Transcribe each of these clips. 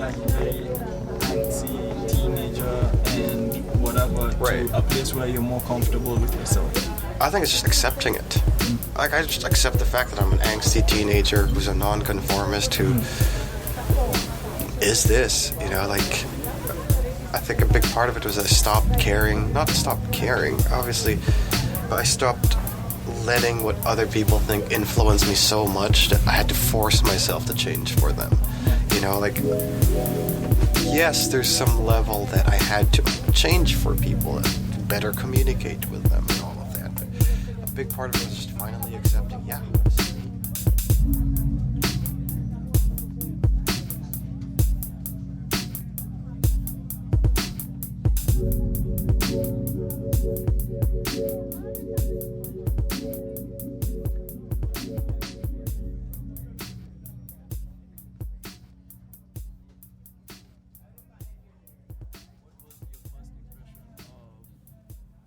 like very antsy teenager and whatever Right. to a place where you're more comfortable with yourself? I think it's just accepting it. Like, I just accept the fact that I'm an angsty teenager who's a nonconformist who is this, like, I think a big part of it was I stopped caring, not stopped caring, obviously, but I stopped letting what other people think influence me so much that I had to force myself to change for them. Like, yes, there's some level that I had to change for people, to better communicate with them and all of that. But a big part of it was just finally accepting, yeah, this is me.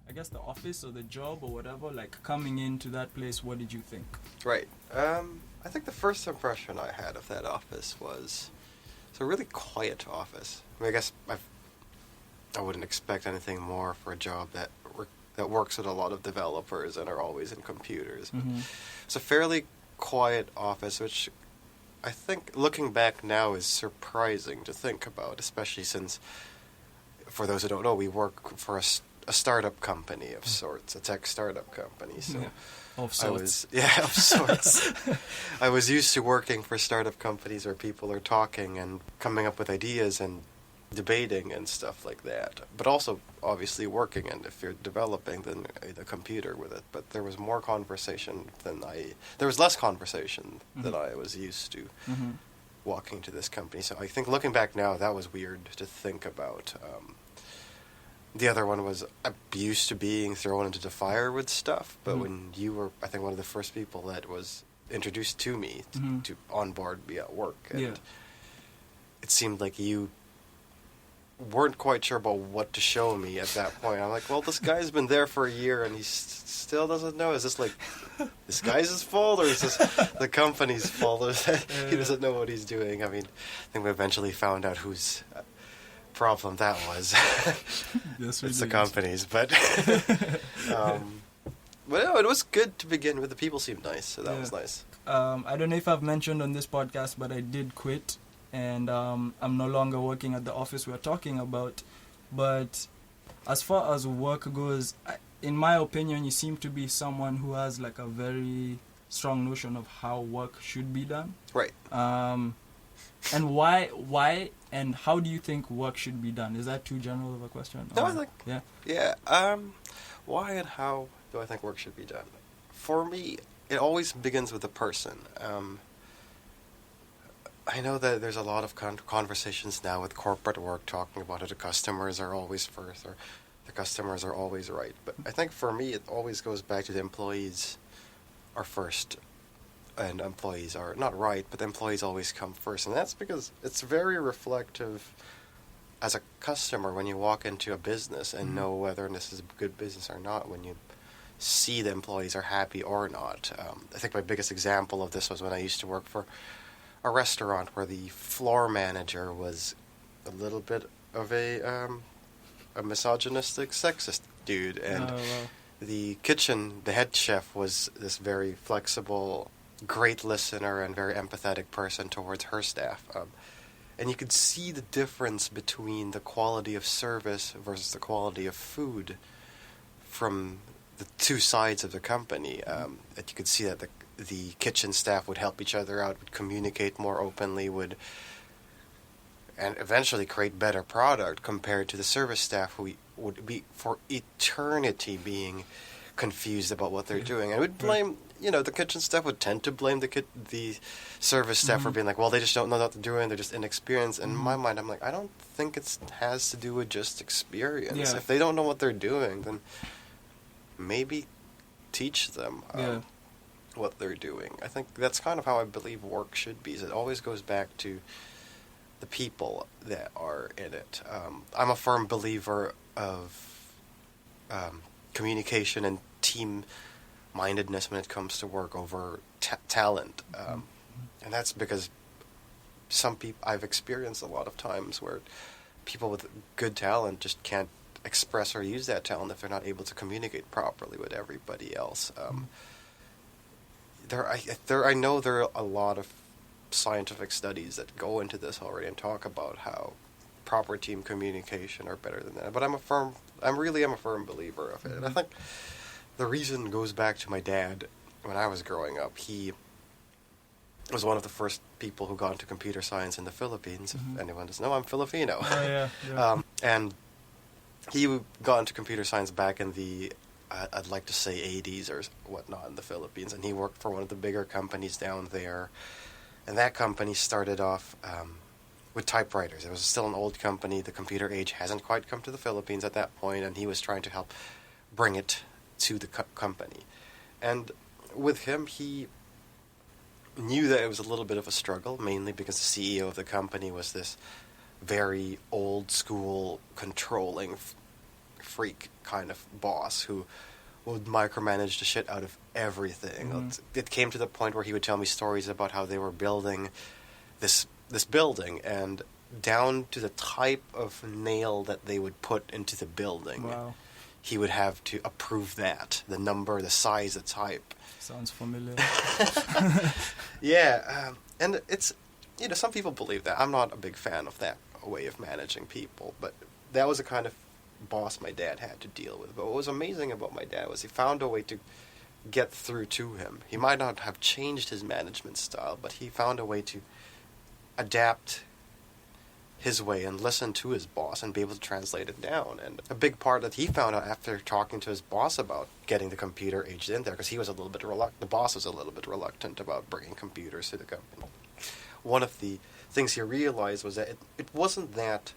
I guess the office or the job or whatever, like coming into that place, what did you think? Right. I think the first impression I had of that office was it's a really quiet office. I guess I wouldn't expect anything more for a job that works with a lot of developers and are always in computers. Mm-hmm. It's a fairly quiet office, which I think, looking back now, is surprising to think about, especially since, for those who don't know, we work for a startup company of sorts, a tech startup company. So Of sorts. of sorts. I was used to working for startup companies where people are talking and coming up with ideas and debating and stuff like that. But also, obviously, working, and if you're developing, then the computer with it. But there was more conversation there was less conversation than I was used to walking to this company. So I think, looking back now, that was weird to think about. The other one was, I'm used to being thrown into the fire with stuff, but when you were, I think, one of the first people that was introduced to me to onboard me at work, and it seemed like you weren't quite sure about what to show me at that point. I'm like, well, this guy's been there for a year and he still doesn't know. Is this like this guy's fault, or is this the company's fault? Or he doesn't know what he's doing? I mean, I think we eventually found out whose problem that was. Yes, it's the company's, but well, it was good to begin with. The people seemed nice, so that was nice. I don't know if I've mentioned on this podcast, but I did quit, and I'm no longer working at the office we're talking about. But as far as work goes, in my opinion, you seem to be someone who has like a very strong notion of how work should be done. Right. And why and how do you think work should be done? Is that too general of a question? No, I think... Yeah. Why and how do I think work should be done? For me, it always begins with the person. I know that there's a lot of conversations now with corporate work talking about how the customers are always first, or the customers are always right. But I think for me, it always goes back to the employees are first. And employees are not right, but the employees always come first. And that's because it's very reflective as a customer when you walk into a business and know whether this is a good business or not, when you see the employees are happy or not. I think my biggest example of this was when I used to work for a restaurant where the floor manager was a little bit of a misogynistic, sexist dude. And the head chef was this very flexible, great listener and very empathetic person towards her staff. And you could see the difference between the quality of service versus the quality of food from the two sides of the company. That you could see that the kitchen staff would help each other out, would communicate more openly, and eventually create better product compared to the service staff who would be for eternity being confused about what they're doing. And would blame, the kitchen staff would tend to blame the service staff for being like, well, they just don't know what they're doing, they're just inexperienced. And in my mind, I'm like, I don't think it has to do with just experience. Yeah. If they don't know what they're doing, then maybe teach them what they're doing. I think that's kind of how I believe work should be. Is it always goes back to the people that are in it. I'm a firm believer of communication and team-mindedness when it comes to work over talent. And that's because some people, I've experienced a lot of times where people with good talent just can't express or use that talent if they're not able to communicate properly with everybody else. I know there are a lot of scientific studies that go into this already and talk about how proper team communication are better than that. But I'm a firm believer of it. And I think the reason goes back to my dad. When I was growing up, he was one of the first people who got into computer science in the Philippines. If anyone doesn't know, I'm Filipino. Oh, yeah. And he got into computer science back in the, I'd like to say 80s or whatnot in the Philippines. And he worked for one of the bigger companies down there. And that company started off with typewriters. It was still an old company. The computer age hasn't quite come to the Philippines at that point, and he was trying to help bring it to the company. And with him, he knew that it was a little bit of a struggle, mainly because the CEO of the company was this very old school, controlling freak kind of boss who would micromanage the shit out of everything. It came to the point where he would tell me stories about how they were building this building, and down to the type of nail that they would put into the building. Wow. He would have to approve that, the number, the size, the type. Sounds familiar. Yeah, and it's, some people believe that. I'm not a big fan of that way of managing people, but that was the kind of boss my dad had to deal with. But what was amazing about my dad was he found a way to get through to him. He might not have changed his management style, but he found a way to adapt his way and listen to his boss and be able to translate it down. And a big part that he found out after talking to his boss about getting the computer aged in there, because he was a little bit reluctant, the boss was a little bit reluctant about bringing computers to the company. One of the things he realized was that it wasn't that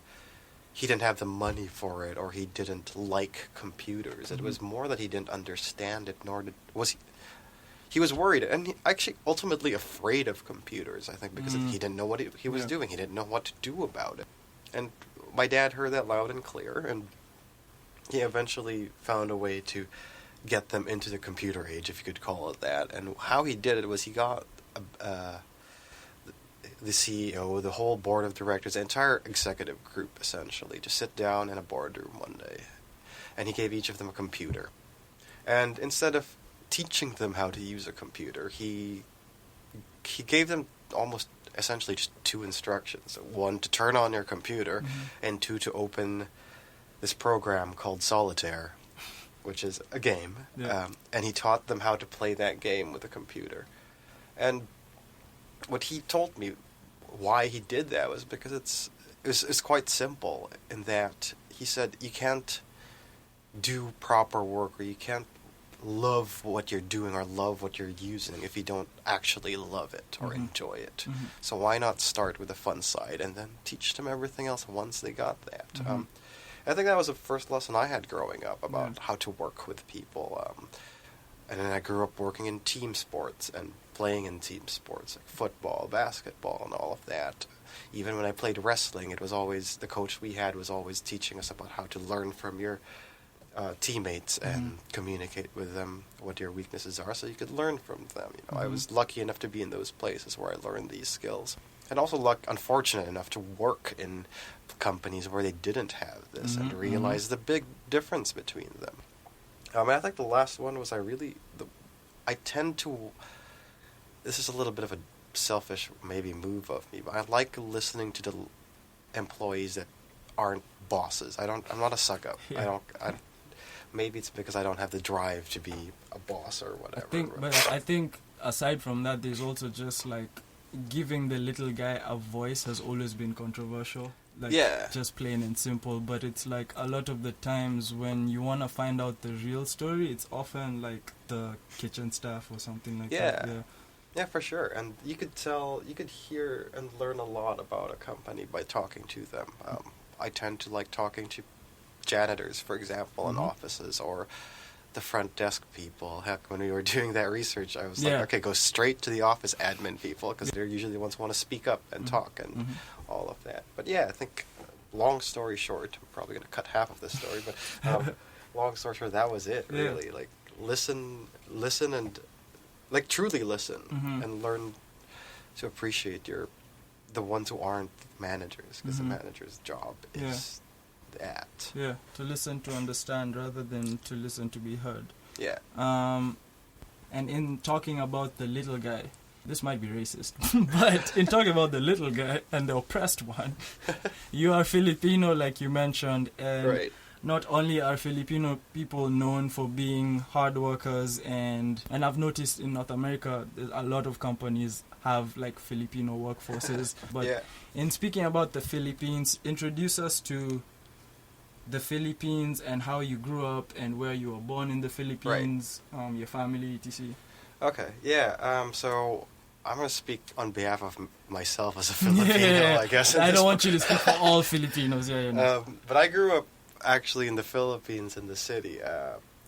he didn't have the money for it or he didn't like computers. It was more that he didn't understand it, nor he was worried, and actually ultimately afraid of computers, I think, because he didn't know what he was doing. He didn't know what to do about it. And my dad heard that loud and clear, and he eventually found a way to get them into the computer age, if you could call it that. And how he did it was he got the CEO, the whole board of directors, the entire executive group, essentially, to sit down in a boardroom one day. And he gave each of them a computer. And instead of teaching them how to use a computer, he gave them almost essentially just two instructions. One, to turn on your computer, and two, to open this program called Solitaire, which is a game. Yeah. And he taught them how to play that game with a computer. And what he told me why he did that was because it's quite simple, in that he said you can't do proper work, or you can't love what you're doing or love what you're using if you don't actually love it or enjoy it. So why not start with the fun side and then teach them everything else once they got that? I think that was the first lesson I had growing up about how to work with people. And then I grew up working in team sports and playing in team sports, like football, basketball, and all of that. Even when I played wrestling, it was always, the coach we had was always teaching us about how to learn from your teammates and communicate with them what your weaknesses are, so you could learn from them. I was lucky enough to be in those places where I learned these skills, and also unfortunate enough to work in companies where they didn't have this and realize the big difference between them. And I think the last one was I tend to, this is a little bit of a selfish maybe move of me, but I like listening to the employees that aren't bosses. I'm not a suck up. Maybe it's because I don't have the drive to be a boss or whatever. I think aside from that, there's also just like giving the little guy a voice has always been controversial. Just plain and simple. But it's like a lot of the times when you want to find out the real story, it's often like the kitchen staff or something like that. Yeah, for sure. And you could hear and learn a lot about a company by talking to them. I tend to like talking to janitors, for example, in offices, or the front desk people. Heck, when we were doing that research, I was like, okay, go straight to the office admin people, because they're usually the ones who want to speak up and talk and all of that. But yeah, I think, long story short, I'm probably going to cut half of this story, but long story short, that was it, really. Like, listen and, like, truly listen and learn to appreciate the ones who aren't managers, because the Mhm. manager's job is that. Yeah, to listen to understand rather than to listen to be heard. Yeah. And in talking about the little guy, this might be racist, but in talking about the little guy and the oppressed one, you are Filipino, like you mentioned, and Right. not only are Filipino people known for being hard workers, and I've noticed in North America, a lot of companies have like Filipino workforces. But Yeah. in speaking about the Philippines, introduce us to the Philippines and how you grew up and where you were born in the Philippines, your family, etc. Okay. Yeah. So I'm gonna speak on behalf of myself as a Filipino, I guess. I don't want you to speak for all Filipinos. Yeah, yeah. But I grew up actually in the Philippines, in the city,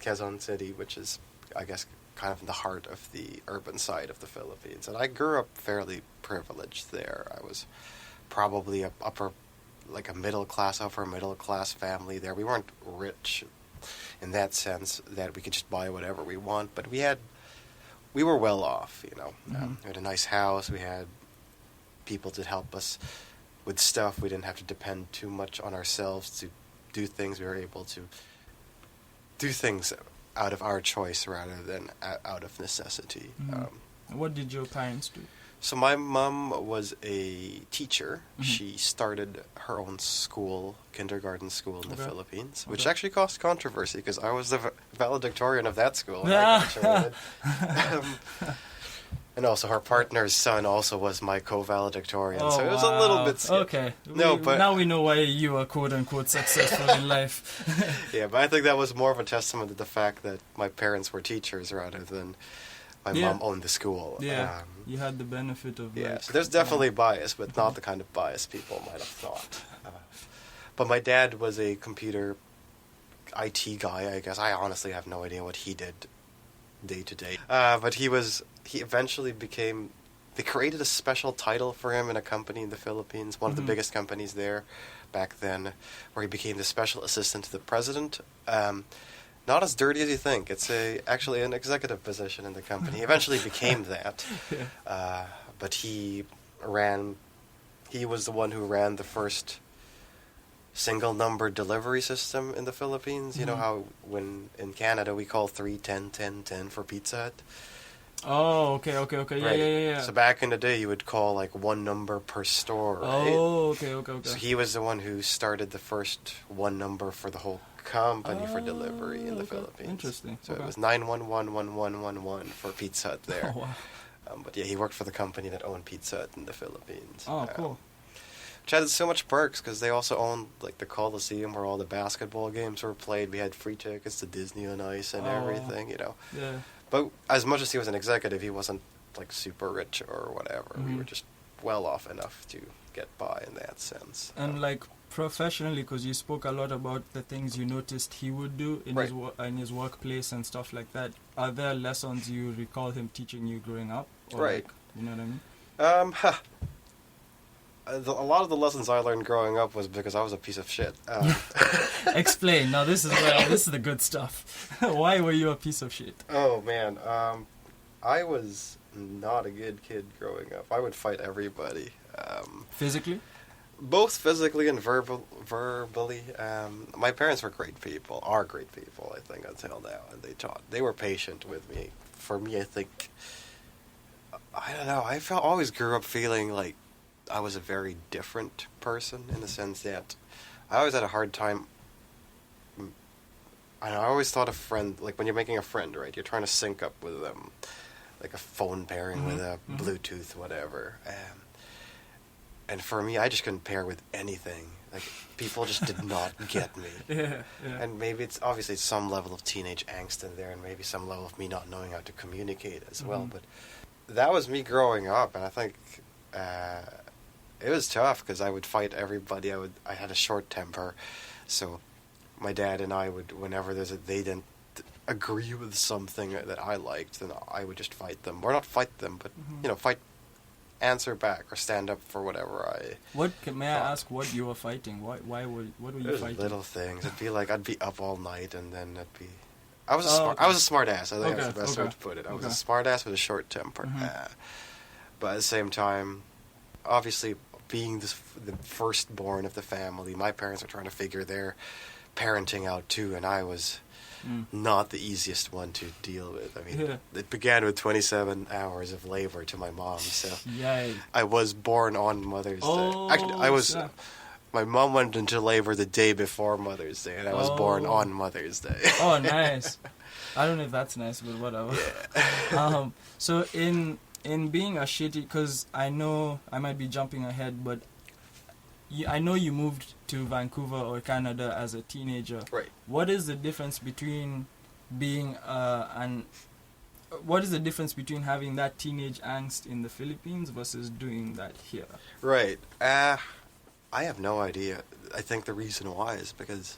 Quezon City, which is, I guess, kind of in the heart of the urban side of the Philippines. And I grew up fairly privileged there. I was probably a upper middle class family there. We weren't rich in that sense that we could just buy whatever we want, but we were well off, you know. Mhm. We had a nice house. We had people to help us with stuff. We didn't have to depend too much on ourselves to do things. We were able to do things out of our choice rather than out of necessity. Mhm. What did your parents do? So my mom was a teacher. Mhm. She started her own school, kindergarten school in the Okay. Philippines, which Okay. actually caused controversy because I was the valedictorian of that school. And, Ah. I graduated. And also her partner's son also was my co-valedictorian, so it was a little bit scary. Okay. No, but- now we know why you are quote unquote successful in life. Yeah, but I think that was more of a testament to the fact that my parents were teachers rather than my Yeah. mom owned the school. Yeah, you had the benefit of Yeah, like, so there's definitely bias, but not the kind of bias people might have thought. But my dad was a computer IT guy, I guess. I honestly have no idea what he did day to day. But he eventually became, they created a special title for him in a company in the Philippines, one of the Mhm. biggest companies there back then, where he became the special assistant to the president. Not as dirty as you think. It's actually an executive position in the company. He eventually became that. Yeah. But he was the one who ran the first single number delivery system in the Philippines. You know Mhm. how when in Canada we call 310-10-10 for Pizza Hut? Oh, okay. Yeah, Right. yeah. So back in the day you would call like one number per store, right? Oh, okay. So he was the one who started the first one number for the whole company for delivery in the okay. Philippines. Interesting. So Okay. it was 9111111 for Pizza Hut there. Oh, wow. But yeah, he worked for the company that owned Pizza Hut in the Philippines. Oh, cool. Which had so much perks because they also owned like the Coliseum where all the basketball games were played. We had free tickets to Disney on Ice and Oh, wow. everything, you know. Yeah. But as much as he was an executive, he wasn't like super rich or whatever. We Mhm. were just well off enough to get by in that sense. And like professionally, because you spoke a lot about the things you noticed he would do in Right. in his workplace and stuff like that. Are there lessons you recall him teaching you growing up? Or Right. Like, you know what I mean? A lot of the lessons I learned growing up was because I was a piece of shit. Explain. Now this is the good stuff. Why were you a piece of shit? Oh man, I was not a good kid growing up. I would fight everybody. Physically? Both physically and verbally. My parents were great people, are great people, I think, until now. And they were patient with me. For me, I think, I don't know, always grew up feeling like I was a very different person in the sense that I always had a hard time. I always thought a friend, like when you're making a friend, right, you're trying to sync up with them, like a phone pairing with a Mhm. Bluetooth, whatever. And for me, I just couldn't pair with anything. Like, people just did not get me. Yeah. And maybe it's obviously some level of teenage angst in there, and maybe some level of me not knowing how to communicate as well. Mhm. But that was me growing up, and I think it was tough because I would fight everybody. I had a short temper, so my dad and I would, whenever they didn't agree with something that I liked, then I would just fight them, or not fight them, but Mhm. answer back or stand up for whatever May I ask what you were fighting? What were you There's fighting? little things. It'd be like I'd be up all night, and then okay. I was a smart ass. I think that's the best way Okay. to put it. I was Okay. a smart ass with a short temper. Mhm. But at the same time, obviously, being the firstborn of the family, my parents were trying to figure their parenting out too, and I was not the easiest one to deal with. I mean, it began with 27 hours of labor to my mom, so I was born on Mother's Day. Actually, I was... My mom went into labor the day before Mother's Day, and I was born on Mother's Day. Oh, nice. I don't know if that's nice, but whatever. Yeah. So in being a shitty... Because I know I might be jumping ahead, but I know you moved to Vancouver or Canada as a teenager. Right. What is the difference between being what is the difference between having that teenage angst in the Philippines versus doing that here? Right. I have no idea. I think the reason why is because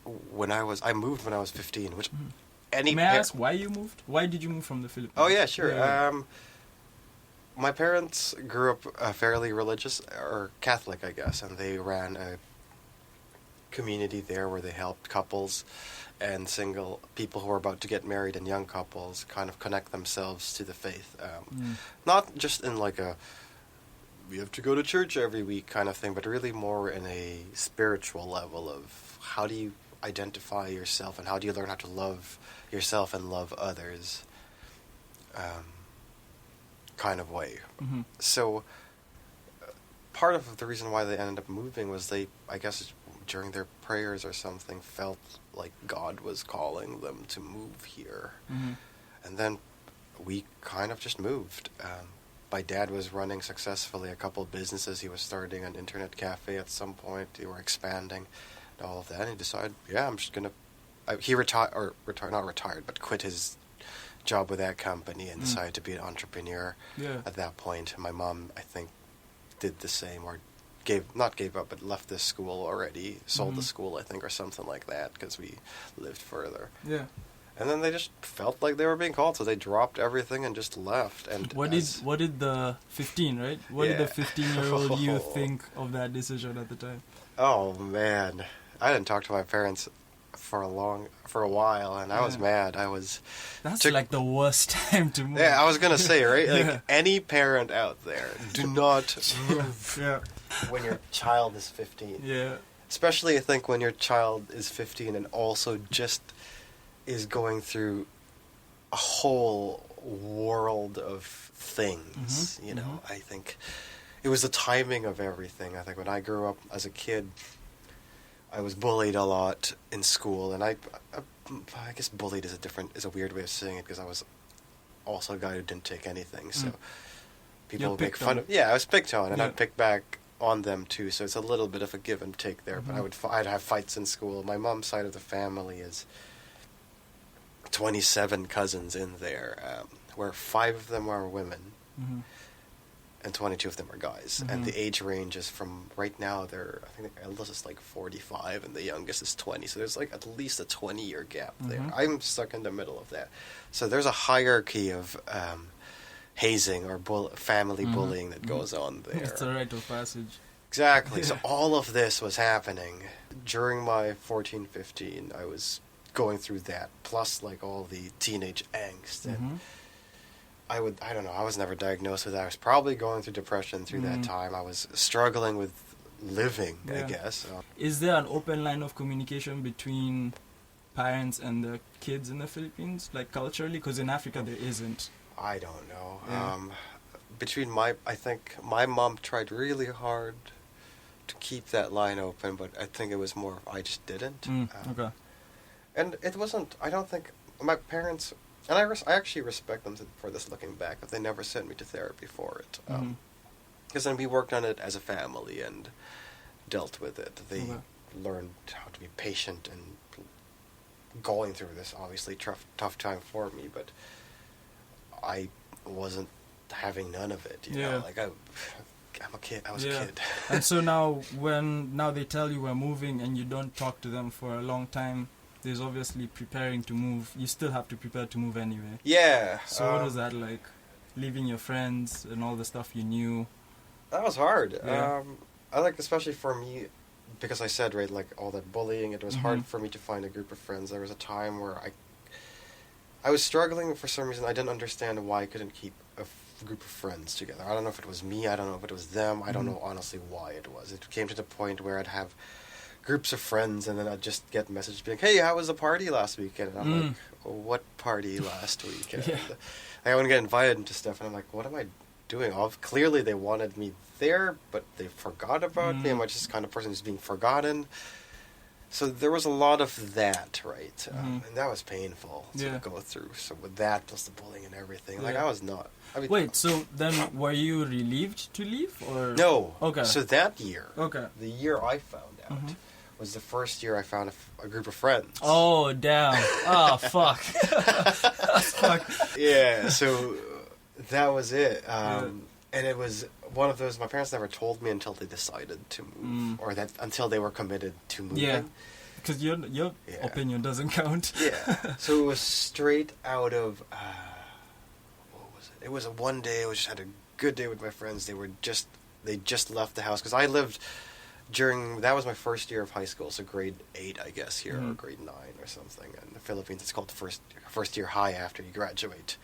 I moved when I was 15, which May I ask why you moved? Why did you move from the Philippines? Oh yeah, sure. Yeah. My parents grew up fairly religious, or Catholic, I guess, and they ran a community there where they helped couples and single people who are about to get married and young couples kind of connect themselves to the faith. Not just in like a we have to go to church every week kind of thing, but really more in a spiritual level of how do you identify yourself and how do you learn how to love yourself and love others kind of way. So part of the reason why they ended up moving was they, I guess during their prayers or something, felt like God was calling them to move here. And then we kind of just moved. My dad was running successfully a couple of businesses. He was starting an internet cafe at some point. They were expanding and all of that. And he decided, I'm just going to... He not retired, but quit his job with that company and decided to be an entrepreneur at that point. And my mom, I think, did the same, or not gave up, but left the school already, sold the school, I think, or something like that, because we lived further. Yeah. And then they just felt like they were being called, so they dropped everything and just left. And what did the 15, right? What did the 15-year-old you think of that decision at the time? Oh man, I didn't talk to my parents for a while, and I was mad. That's like the worst time to move. Yeah, I was gonna say, right? Like any parent out there, do not move when your child is 15. Yeah. Especially, I think, when your child is 15 and also just is going through a whole world of things, you know. I think it was the timing of everything. I think when I grew up as a kid, I was bullied a lot in school, and I guess bullied is a weird way of saying it, because I was also a guy who didn't take anything, so people would make fun of... Yeah, I was picked on, and I'd pick back on them too, so it's a little bit of a give and take there, but I'd have fights in school. My mom's side of the family is 27 cousins in there, where 5 of them are women, and 22 of them are guys. And the age range is from, right now, I think the eldest is like 45, and the youngest is 20. So there's like at least a 20-year gap there. I'm stuck in the middle of that. So there's a hierarchy of hazing or family bullying that goes on there. It's a rite of passage. Exactly. So all of this was happening. During my 14, 15, I was going through that, plus like all the teenage angst, and I don't know, I was never diagnosed with that. I was probably going through depression through that time. I was struggling with living, I guess. Is there an open line of communication between parents and the kids in the Philippines, like culturally? Because in Africa there isn't. I don't know. I think my mom tried really hard to keep that line open, but I think it was more I just didn't. Okay. And it wasn't, I don't think, my parents, and I actually respect them for this looking back, but they never sent me to therapy for it. Because then we worked on it as a family and dealt with it. They learned how to be patient and going through this obviously tough time for me, but I wasn't having none of it, you know, like I'm a kid. I was a kid. And so now they tell you we're moving and you don't talk to them for a long time, there's obviously preparing to move. You still have to prepare to move anyway. Yeah. So what was that like? Leaving your friends and all the stuff you knew? That was hard. Yeah. I like, especially for me, because I said, right, like all that bullying, it was hard for me to find a group of friends. There was a time where I was struggling for some reason. I didn't understand why I couldn't keep a group of friends together. I don't know if it was me. I don't know if it was them. I don't know honestly why it was. It came to the point where I'd have groups of friends, and then I'd just get messages being, "Hey, how was the party last weekend?" And I'm like, "What party last weekend?" Yeah. I wouldn't get invited into stuff, and I'm like, "What am I doing?" Clearly, they wanted me there, but they forgot about me. Am I just the kind of person who's being forgotten? So there was a lot of that, right? And that was painful to go through. So with that, plus the bullying and everything, like I was not. I mean, wait, so then were you relieved to leave, or no? Okay. So that year, the year I found out, was the first year I found a group of friends. Oh damn! Oh fuck! Fuck. Yeah. So that was it. And it was one of those. My parents never told me until they decided to move, or that until they were committed to moving. Yeah. Because your opinion doesn't count. Yeah. So it was straight out of what was it? It was a one day. I just had a good day with my friends. They just left the house because I lived that was my first year of high school, so grade 8, I guess here, or grade 9 or something. In the Philippines, it's called first year high after you graduate.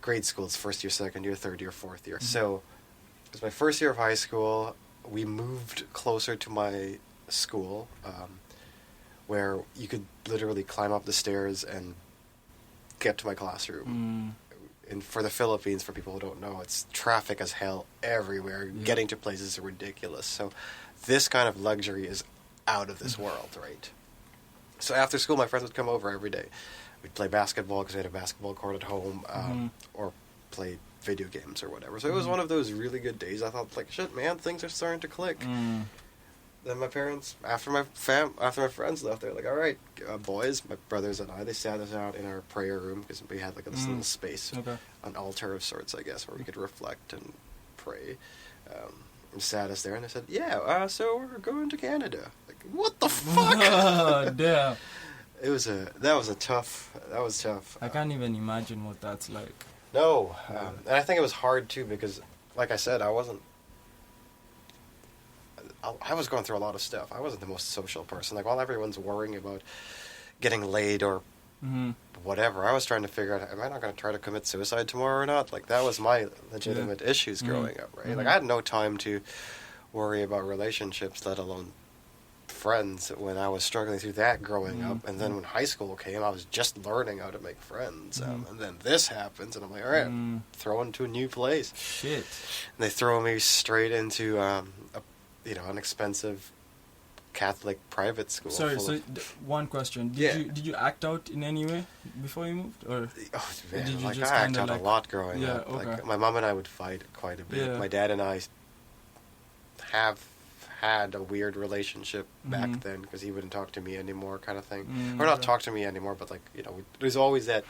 Grade school is first year, second year, third year, fourth year. So it was my first year of high school. We moved closer to my school, where you could literally climb up the stairs and get to my classroom. And for the Philippines, for people who don't know, it's traffic as hell everywhere. Yeah. Getting to places is ridiculous. So this kind of luxury is out of this world, right? So after school, my friends would come over every day. We'd play basketball because we had a basketball court at home, or play video games or whatever. So it was one of those really good days. I thought, like, shit, man, things are starting to click. Then my parents, after my friends left, they were like, all right, boys, my brothers and I, they sat us out in our prayer room because we had like this little space, an altar of sorts, I guess, where we could reflect and pray. And sat us there, and they said, yeah, so we're going to Canada. Like, what the fuck? Oh, damn. That was tough. I can't even imagine what that's like. No, and I think it was hard too because, like I said, I was going through a lot of stuff. I wasn't the most social person. Like, while everyone's worrying about getting laid or whatever, I was trying to figure out, am I not going to try to commit suicide tomorrow or not? Like, that was my legitimate issues growing up, right? Like, I had no time to worry about relationships, let alone friends, when I was struggling through that growing up. And then when high school came, I was just learning how to make friends. And then this happens, and I'm like, all right, thrown to a new place. Shit. And they throw me straight into an expensive Catholic private school. Sorry, one question. Did you act out in any way before you moved? Or man, did you like, just I acted out a lot growing up. Okay. Like, my mom and I would fight quite a bit. Yeah. My dad and I have had a weird relationship back then because he wouldn't talk to me anymore, kind of thing. Or not talk to me anymore, but, like, there's always that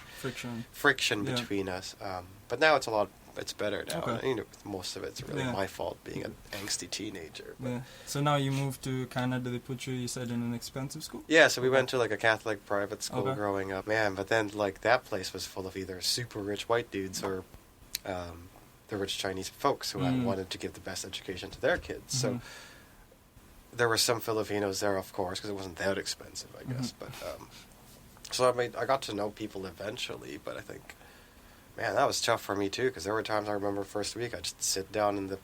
friction between us. But now it's better now. Okay. And, most of it's really my fault being an angsty teenager. Yeah. So now you moved to Canada. They put you said, in an expensive school? Yeah, so we went to, like, a Catholic private school growing up. Man, but then, like, that place was full of either super rich white dudes or the rich Chinese folks who wanted to give the best education to their kids. So there were some Filipinos there, of course, because it wasn't that expensive, I guess. But so I got to know people eventually, but I think, man, that was tough for me too, because there were times I remember first week I just sit down in the.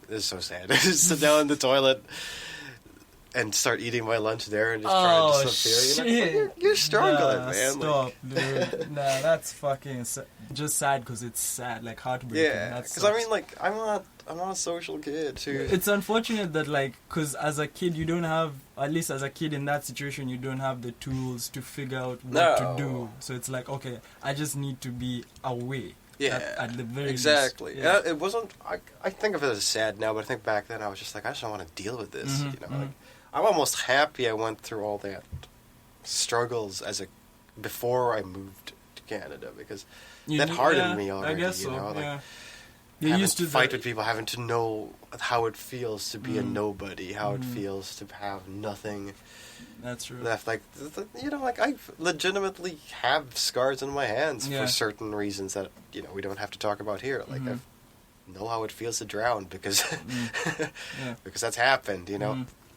This is so sad. Just sit down in the toilet and start eating my lunch there and just try to disappear. Shit. You're struggling, man. Stop, dude. Nah, that's fucking just sad because it's sad, like heartbreaking. Yeah, because I mean, like, I'm not a social kid too. It's unfortunate that, like, because as a kid you don't have, at least as a kid in that situation, you don't have the tools to figure out what to do. So it's like, okay, I just need to be away. Yeah, at the very exactly. least. Yeah. It wasn't. I think of it as sad now, but I think back then I was just like, I just don't want to deal with this. Like, I'm almost happy I went through all that struggles before I moved to Canada, because that hardened me already. I guess so. Like, you're used to fight with people, having to know how it feels to be a nobody, how it feels to have nothing. That's true. Left, like, like, I legitimately have scars on my hands for certain reasons that we don't have to talk about here. Like, I know how it feels to drown because because that's happened.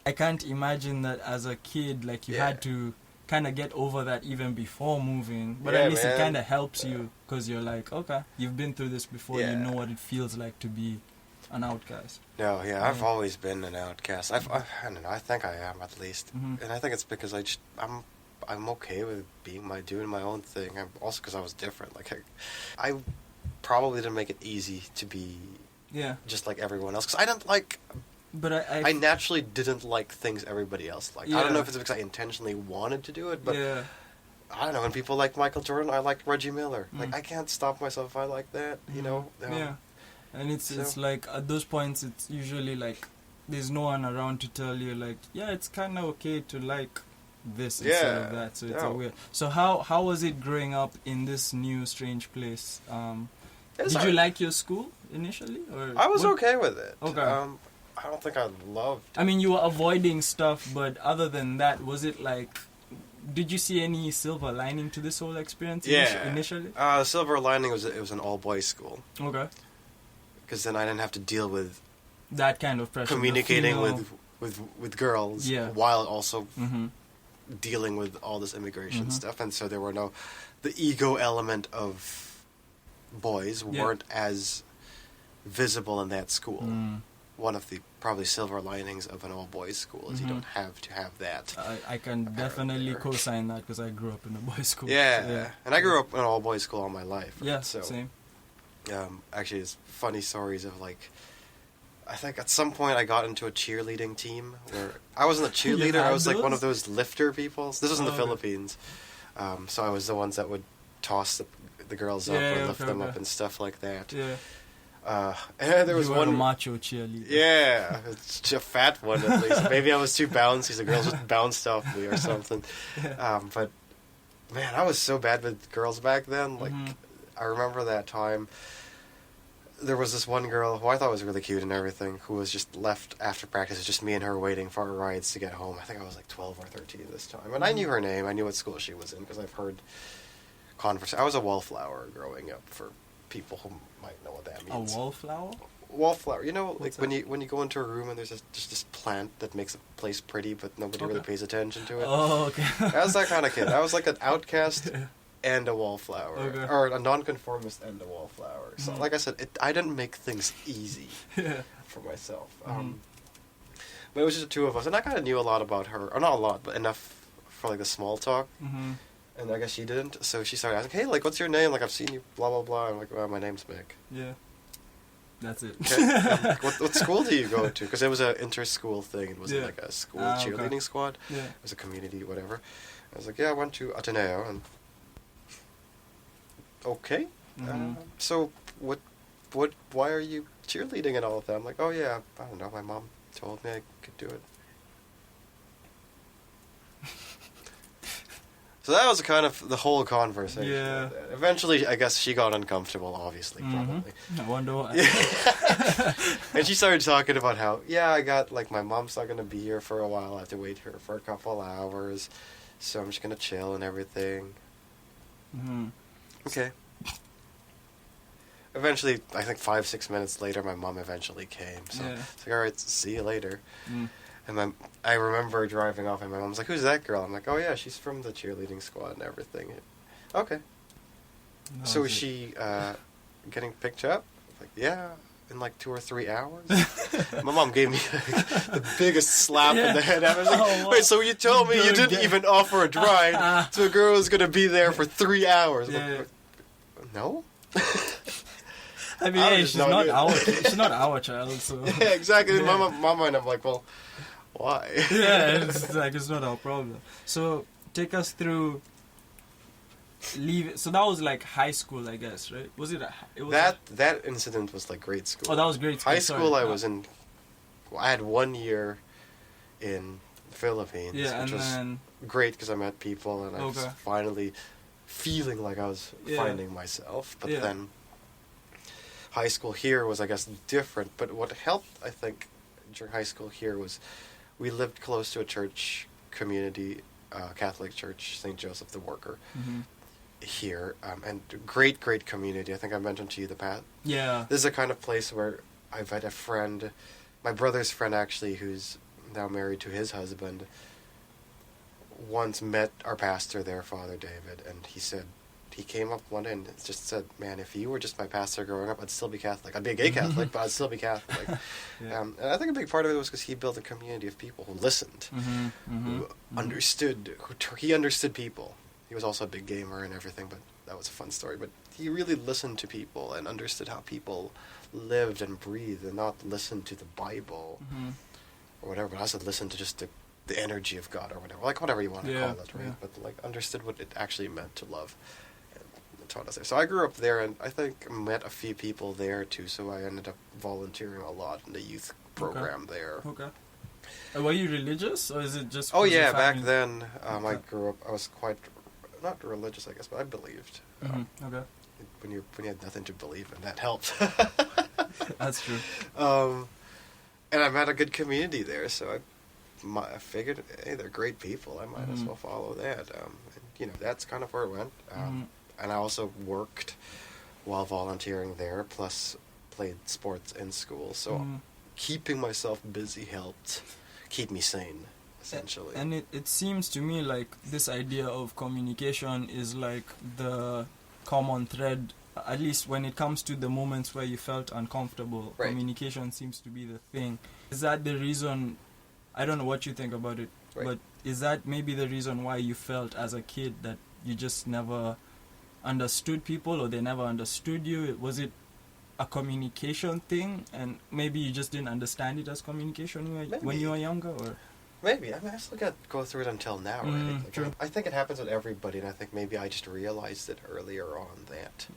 I can't imagine that as a kid, like, you had to kind of get over that even before moving. But Yeah, at least man. it kind of helps you because you're like, okay, you've been through this before. Yeah. You know what it feels like to be an outcast. No, yeah, I've Yeah. always been an outcast. I don't know. I think I am at least, Mhm. and I think it's because I'm okay with doing my own thing. I'm also because I was different. Like I probably didn't make it easy to be Yeah. just like everyone else. Because I didn't like. But I naturally didn't like things everybody else liked. I don't Yeah. know if it's because I intentionally wanted to do it, but yeah. I don't know. When people like Michael Jordan, I like Reggie Miller. Mm. Like I can't stop myself if I like that. You know. Yeah. And it's so- like at those points it's usually like there's no one around to tell you like, yeah, it's kind of okay to like this instead of Yeah, that. So it's yeah. a weird. So how was it growing up in this new strange place? It's Did you hard. like your school initially, or I was what- okay with it. Okay. I don't think I loved. I mean, you were avoiding stuff, but other than that, was it like? Did you see any silver lining to this whole experience? Yeah. Initially. Silver lining was it was an all boys school Okay. because then I didn't have to deal with That kind of pressure. the communicating female- with girls Yeah. while also Mhm. dealing with all this immigration Mhm. stuff, and so there were the ego element of boys Yeah. weren't as visible in that school. Mm. One of the probably silver linings of an all boys school is you Mhm. don't have to have that. I can definitely there. co-sign that because I grew up in a boys' school. Yeah. So, And I grew up in an all boys school all my life. right? Yeah, So same. actually, it's funny stories of like. I think at some point I got into a cheerleading team where I wasn't a You cheerleader. I had was like one those? of those lifter people. This was in the Oh, okay. Philippines, so I was the ones that would toss the girls up Yeah, or lift okay, them okay. up and stuff like that. Yeah. And there was you were a one. macho cheerleader. Yeah, it's a fat one at least. Maybe I was too bouncy. The girls just bounced off me or something. But man, I was so bad with girls back then. Like Mhm. I remember that time. There was this one girl who I thought was really cute and everything, who was just left after practice. It was just me and her waiting for our rides to get home. I think I was like 12 or 13 this time. And I knew her name. I knew what school she was in because I've heard I was a wallflower growing up, for people who might know what that A means. wallflower? Wallflower. You know, What's like when you go into a room and there's just this plant that makes a place pretty, but nobody really Okay. pays attention to it. Oh, okay. I was that kind of kid. I was like an outcast and a wallflower, Okay. or a nonconformist and a wallflower. So, Mhm. like I said, I didn't make things easy Yeah. for myself. Mhm. But it was just the two of us, and I kind of knew a lot about her, or not a lot, but enough for like the small talk. Mm-hmm. And I guess she didn't, so she started asking, "Hey, like, what's your name? Like, I've seen you, blah blah blah." I'm like, "Well, my name's Mik." Yeah. That's it. Okay. I'm like, what school do you go to? Because it was an inter-school thing. It wasn't Yeah. like a school Ah, okay. cheerleading squad. Yeah. It was a community, whatever. I was like, "Yeah, I went to Ateneo." And okay. Mhm. So why are you cheerleading and all of that? I'm like, "Oh yeah, I don't know. My mom told me I could do it." So that was kind of the whole conversation. Yeah. with that. Eventually, I guess she got uncomfortable, obviously, Mhm. probably. I wonder why. Yeah. And she started talking about how, I got, like, my mom's not going to be here for a while. I have to wait here for a couple hours. So I'm just going to chill and everything. Mm-hmm. Okay. Eventually, I think 5-6 minutes later, my mom eventually came. So Yeah. it's like, all right, see you later. Mm. And I remember driving off, and my mom's like, "Who's that girl?" I'm like, "Oh yeah, she's from the cheerleading squad and everything." Okay. That So was is it. she getting picked up? Like, yeah, in like 2 or 3 hours. My mom gave me the biggest slap in the head. I was like, Oh, wow. "Wait, so you told me you Good didn't guy. even offer a ride to a girl who's gonna be there for 3 hours?" I'm Yeah. like, no. I mean, I hey, was she's not not good. she's not our child, so Yeah, exactly. Yeah. Mama, and I'm like, well, why? yeah, it's like it's not our problem. So take us through. So that was like high school, I guess, right? Was it? It was That incident was like grade school. Oh, that was grade school. High sorry. school, I Ah. was in. I had 1 year in the Philippines, Yeah, which and was then great because I met people and I was Okay. finally feeling like I was Yeah. finding myself. But Yeah. then high school here was, I guess, different. But what helped, I think, during high school here was we lived close to a church community, Catholic church, St. Joseph the Worker, Mhm. here, and great community. I think I mentioned to you the past. Yeah. This is a kind of place where I've had a friend, my brother's friend actually, who's now married to his husband. once met our pastor there, Father David, and he came up one day and just said, "Man, if you were just my pastor growing up, I'd still be Catholic. I'd be a gay Catholic, but I'd still be Catholic." Yeah. And I think a big part of it was because he built a community of people who listened, who understood. He understood people. He was also a big gamer and everything, but that was a fun story. But he really listened to people and understood how people lived and breathed, and not listened to the Bible or whatever, but also listened to just the energy of God or whatever, like whatever you want to call it, right? Yeah. But like understood what it actually meant to love. And taught us there. So I grew up there, and I think met a few people there too. So I ended up volunteering a lot in the youth program there. Okay. Were you religious, or is it just? Oh 'cause your yeah, back family- then I Okay. grew up. I was quite not religious, I guess, but I believed. Okay. When you had nothing to believe in, that helped. That's true. And I met a good community there, so I figured, hey, they're great people. I might as well follow that. And, that's kind of where it went. And I also worked while volunteering there, plus played sports in school. So keeping myself busy helped keep me sane, essentially. And it seems to me like this idea of communication is like the common thread, at least when it comes to the moments where you felt uncomfortable. Right. Communication seems to be the thing. Is that the reason? I don't know what you think about it, Right. but is that maybe the reason why you felt as a kid that you just never understood people, or they never understood you? Was it a communication thing, and maybe you just didn't understand it as communication when you were younger? Or Maybe. I mean, I still go through it until now, right? Like, true. I think it happens with everybody, and I think maybe I just realized it earlier on that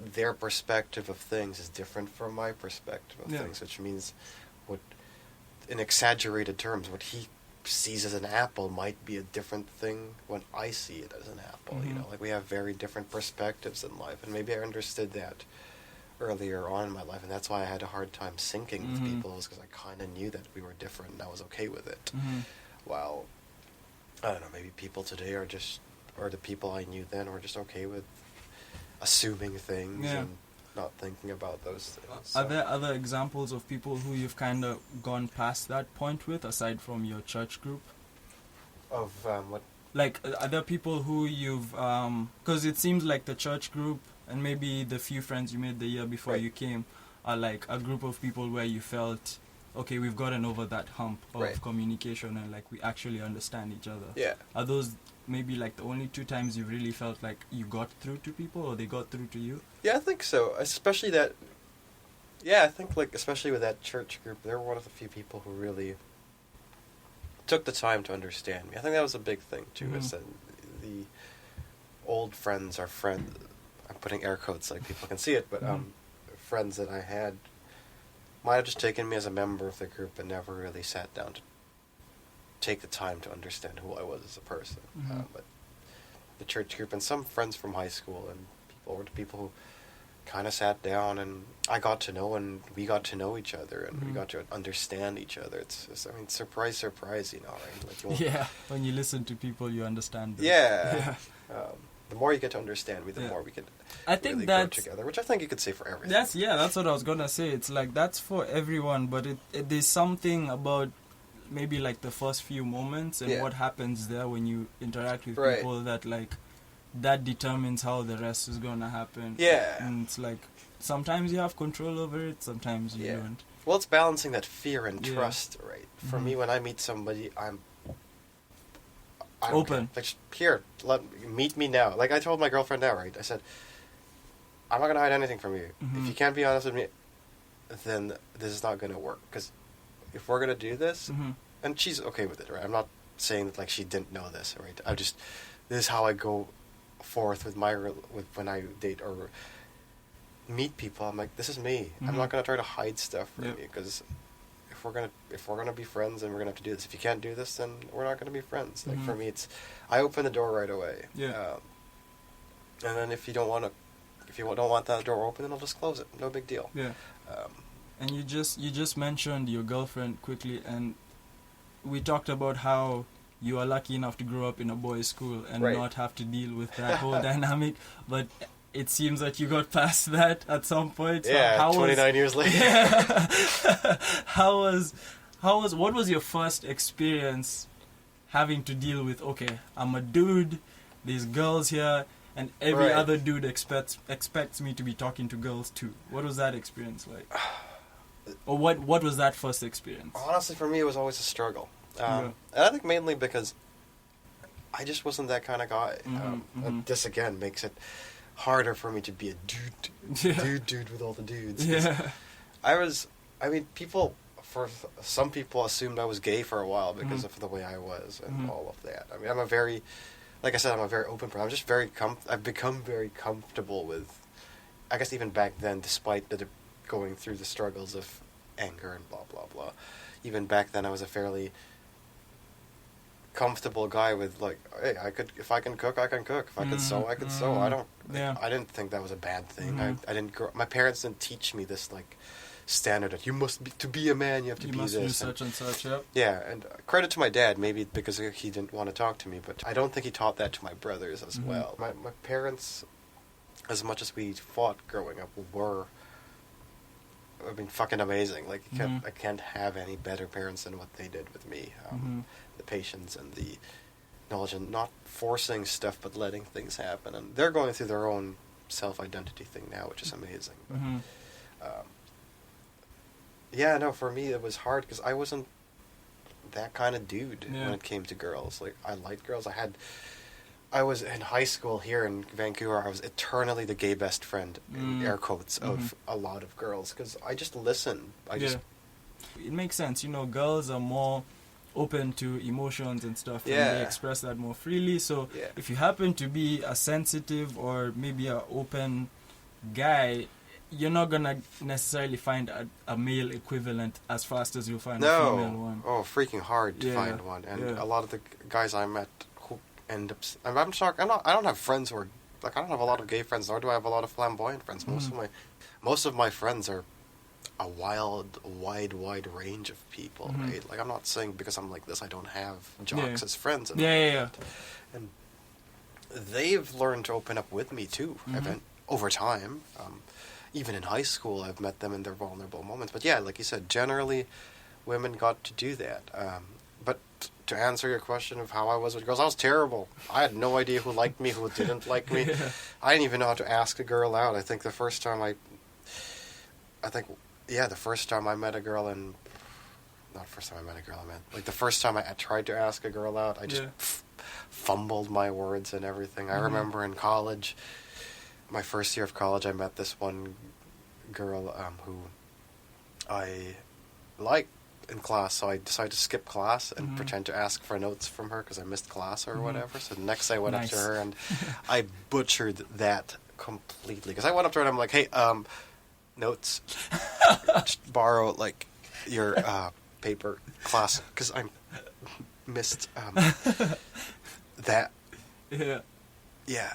their perspective of things is different from my perspective of things, which means in exaggerated terms, what he sees as an apple might be a different thing when I see it as an apple. Like we have very different perspectives in life, and maybe I understood that earlier on in my life, and that's why I had a hard time syncing with people, was because I kind of knew that we were different, and I was okay with it. While, I don't know, maybe people today or the people I knew then were just okay with assuming things and not thinking about those things. Are there other examples of people who you've kind of gone past that point with, aside from your church group? Of what? Like, are there people who you've... Because it seems like the church group and maybe the few friends you made the year before you came are like a group of people where you felt, okay, we've gotten over that hump of communication, and like we actually understand each other. Yeah. Are those maybe like the only two times you really felt like you got through to people, or they got through to you? Yeah, I think so. Especially that... Yeah, I think, like, especially with that church group, they were one of the few people who really took the time to understand me. I think that was a big thing, too, is that the old friends are friends... I'm putting air quotes like people can see it, but friends that I had might have just taken me as a member of the group and never really sat down to take the time to understand who I was as a person. But the church group and some friends from high school and people who kind of sat down, and I got to know, and we got to know each other, and we got to understand each other. It's I mean, surprise, right? Like, when you listen to people, you understand them. Yeah. The more you get to understand me, the more we can really grow together, which I think you could say for everything. That's what I was gonna say. It's like that's for everyone, but there's something about maybe like the first few moments and what happens there when you interact with people that like that determines how the rest is gonna happen. Yeah. And it's like sometimes you have control over it, sometimes you don't. Well, it's balancing that fear and trust, right? For me, when I meet somebody, I'm open. Like, here, meet me now. Like I told my girlfriend now, right? I said, I'm not gonna hide anything from you. If you can't be honest with me, then this is not gonna work. Because if we're gonna do this, and she's okay with it, right? I'm not saying that like she didn't know this, right? This is how I go forth with when I date or meet people. I'm like, this is me. I'm not gonna try to hide stuff from you, because if we're gonna be friends, then we're gonna have to do this. If you can't do this, then we're not gonna be friends. Like for me, I open the door right away. Yeah. And then if you don't want that door open, then I'll just close it. No big deal. Yeah. And you just mentioned your girlfriend quickly, and we talked about how you are lucky enough to grow up in a boys' school and not have to deal with that whole dynamic, but it seems that you got past that at some point. Yeah, 29 years later. What was your first experience having to deal with, okay, I'm a dude, there's girls here, and every other dude expects me to be talking to girls too. What was that experience like? Or what was that first experience? Honestly, for me, it was always a struggle. And I think mainly because I just wasn't that kind of guy. And this, again, makes it harder for me to be a dude with all the dudes. Yeah. Some people assumed I was gay for a while because of the way I was and all of that. I mean, I'm a very open person. I've become very comfortable with, I guess even back then, despite going through the struggles of anger and blah, blah, blah. Even back then, I was a fairly comfortable guy with, like, hey, if I can cook, I can cook. If I can sew, I can sew. I didn't think that was a bad thing. My parents didn't teach me this, like, standard that to be a man, you have to be this. You must do such and such, yep. Yeah, and credit to my dad, maybe because he didn't want to talk to me, but I don't think he taught that to my brothers as well. My parents, as much as we fought growing up, were, fucking amazing. Like, I can't have any better parents than what they did with me. The patience and the knowledge and not forcing stuff, but letting things happen. And they're going through their own self-identity thing now, which is amazing. For me it was hard because I wasn't that kind of dude when it came to girls. Like, I liked girls. I was in high school here in Vancouver. I was eternally the gay best friend, in air quotes, of a lot of girls because I just listened. It makes sense. Girls are more open to emotions and stuff, and they express that more freely. So if you happen to be a sensitive or maybe an open guy, you're not gonna necessarily find a male equivalent as fast as you'll find a female one. Oh, freaking hard to find one. And a lot of the guys I met who end up, I'm shocked. I don't have friends who are, like, I don't have a lot of gay friends, nor do I have a lot of flamboyant friends. Most of my friends are a wide range of people, right? Like, I'm not saying because I'm like this I don't have jocks as friends. And and they've learned to open up with me too, over time. Even in high school, I've met them in their vulnerable moments. But yeah, like you said, generally, women got to do that. But to answer your question of how I was with girls, I was terrible. I had no idea who liked me, who didn't like me. I didn't even know how to ask a girl out. I think the first time I met a girl, and not first time I met a girl, I meant like the first time I tried to ask a girl out, I just fumbled my words and everything. I remember in college, my first year of college, I met this one girl who I liked in class, so I decided to skip class and pretend to ask for notes from her because I missed class or whatever. So the next day I went up to her and I butchered that completely because I went up to her and I'm like, hey, notes, just borrow like your paper class because I missed that. Yeah.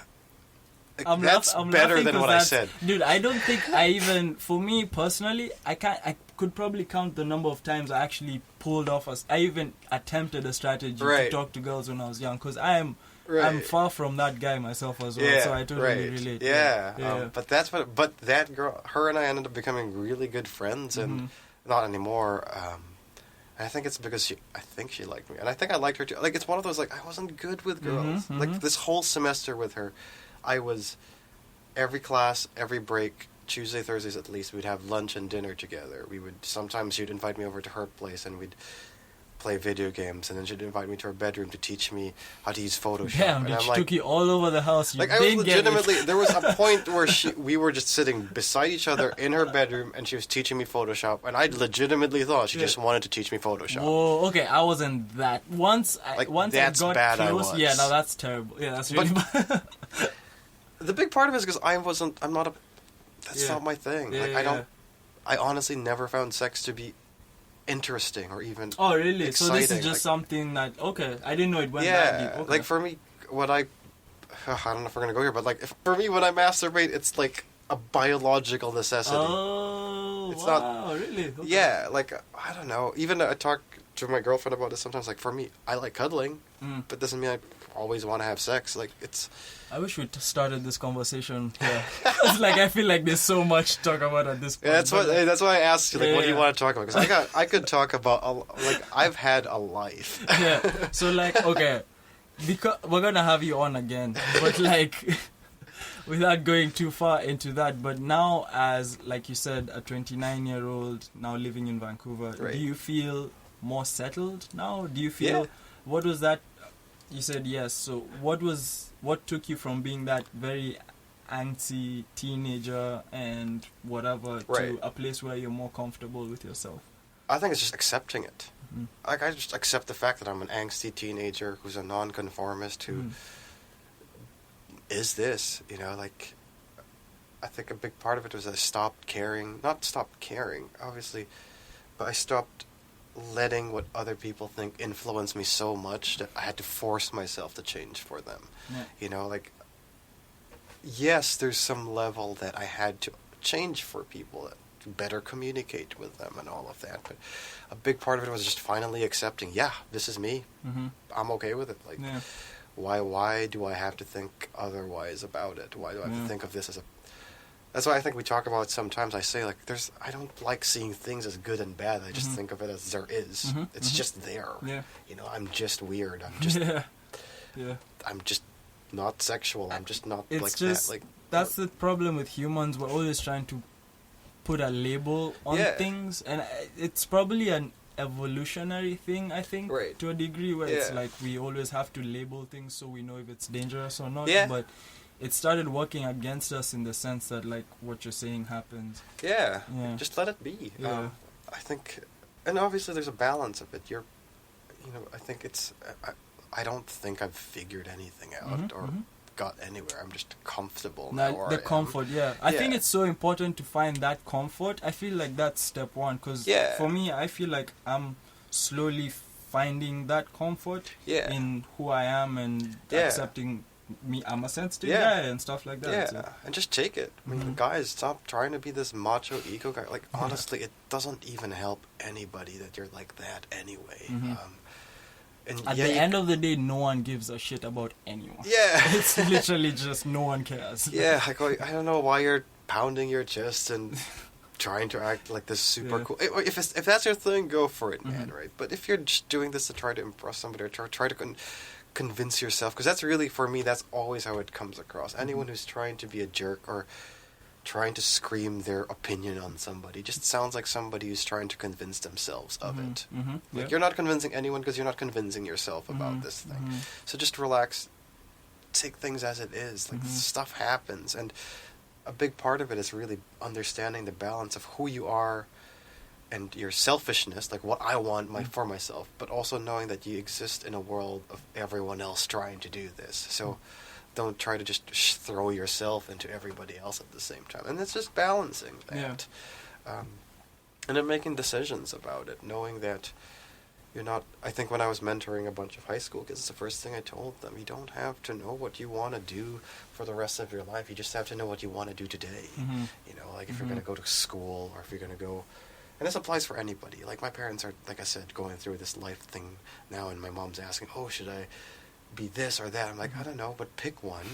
That's better than what I said. Dude, I don't think for me personally, I could probably count the number of times I actually pulled off I even attempted a strategy to talk to girls when I was young, because I'm far from that guy myself as well, so I totally relate. But that girl, her and I ended up becoming really good friends, and not anymore. And I think it's because she liked me, and I think I liked her too. Like, it's one of those, like, I wasn't good with girls. Like, this whole semester with her, I was, every class, every break, Tuesday, Thursdays at least, we'd have lunch and dinner together. Sometimes she'd invite me over to her place and we'd play video games, and then she'd invite me to her bedroom to teach me how to use Photoshop. Damn, and she took you all over the house. Like, I was legitimately, there was a point where we were just sitting beside each other in her bedroom, and she was teaching me Photoshop, and I legitimately thought she just wanted to teach me Photoshop. Whoa, okay, I wasn't that. Once I got close, yeah, no, that's terrible. Yeah, that's really bad. The big part of it is because that's not my thing. I honestly never found sex to be interesting or even really? exciting. So this is just something that, I didn't know it went that deep. Okay. Like, for me, I don't know if we're going to go here, but, like, for me, when I masturbate, it's like a biological necessity. Oh, it's wow, really? Okay. Yeah, like, I don't know. Even I talk to my girlfriend about this sometimes. Like, for me, I like cuddling, but doesn't mean I always want to have sex. Like, it's... I wish we started this conversation here. It's like, I feel like there's so much to talk about at this point. Yeah, that's why I asked you, like, what do you Yeah. want to talk about? Because I could talk about, like, I've had a life. Yeah. So, like, okay, because we're gonna have you on again, but like, without going too far into that, but now as, like you said, a 29-year-old now living in Vancouver, Right. do you feel more settled now? Do you feel, Yeah. what was that? You said yes. So what took you from being that very angsty teenager and whatever Right. to a place where you're more comfortable with yourself? I think it's just accepting it. Mhm. Like, I just accept the fact that I'm an angsty teenager who's a nonconformist who Mhm. is this, you know, like, I think a big part of it was I stopped caring, not stopped caring, obviously, but I stopped letting what other people think influence me so much that I had to force myself to change for them. Yeah. You know, like, yes, there's some level that I had to change for people, to better communicate with them and all of that, but a big part of it was just finally accepting, yeah, this is me, Mm-hmm. I'm okay with it. Like, Yeah. why do I have to think otherwise about it? Why do I have Yeah. to think of this as a... That's why I think we talk about it sometimes. I say, like, I don't like seeing things as good and bad. I just Mhm. think of it as there is. Mhm, It's mhm. just there. Yeah. You know, I'm just weird. I'm just Yeah. Yeah. I'm just not sexual. I'm just not It's like just that. Like, that's the problem with humans. We're always trying to put a label on Yeah. things, and it's probably an evolutionary thing, I think, Right. to a degree, where it's Yeah. like we always have to label things so we know if it's dangerous or not. Yeah. But it started working against us in the sense that, like, what you're saying happens. yeah, Yeah. just let it be. Yeah. I think, and obviously there's a balance of it. I think it's. I don't think I've figured anything out Mhm, or mhm. got anywhere. I'm just comfortable now. Like where the I am. comfort, yeah. I think Yeah. it's so important to find that comfort. I feel like that's step one, because Yeah. for me, I feel like I'm slowly finding that comfort Yeah. in who I am and Yeah. accepting me. I'm a sensitive Yeah. guy and stuff like that. Yeah, So, and just take it. I mean, Mhm. guys, stop trying to be this macho ego guy. Like, honestly, it doesn't even help anybody that you're like that anyway. Mhm. And at yeah, the you- end of the day, no one gives a shit about anyone. yeah, It's literally just no one cares. yeah. Like, I don't know why you're pounding your chest and trying to act like this super Yeah. cool. If that's your thing, go for it, man. Mhm. Right? But if you're just doing this to try to impress somebody or try to convince yourself, because that's really, for me, that's always how it comes across. Anyone who's trying to be a jerk or trying to scream their opinion on somebody just sounds like somebody who's trying to convince themselves of it. Mm-hmm. Like, you're not convincing anyone because you're not convincing yourself about this thing. So just relax, take things as it is. Like, Mhm. stuff happens, and a big part of it is really understanding the balance of who you are and your selfishness, like what I want for myself, but also knowing that you exist in a world of everyone else trying to do this. So don't try to just throw yourself into everybody else at the same time. And it's just balancing that. And then making decisions about it, knowing that you're not... I think when I was mentoring a bunch of high school kids, it's the first thing I told them. You don't have to know what you want to do for the rest of your life. You just have to know what you want to do today. Mhm. You know, like if you're going to go to school or if you're going to go... And this applies for anybody. Like, my parents are, like I said, going through this life thing now, and my mom's asking, oh, should I be this or that? I'm like, I don't know, but pick one.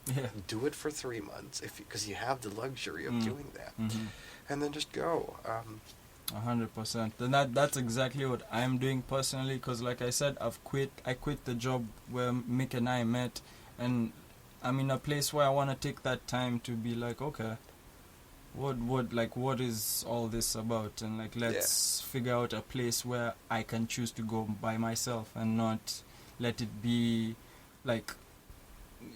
Yeah. Do it for 3 months, because you have the luxury of doing that. Mm-hmm. And then just go. 100%. And that's exactly what I'm doing personally, because like I said, I quit the job where Mik and I met, and I'm in a place where I want to take that time to be like, okay, what is all this about? And like, let's figure out a place where I can choose to go by myself and not let it be like,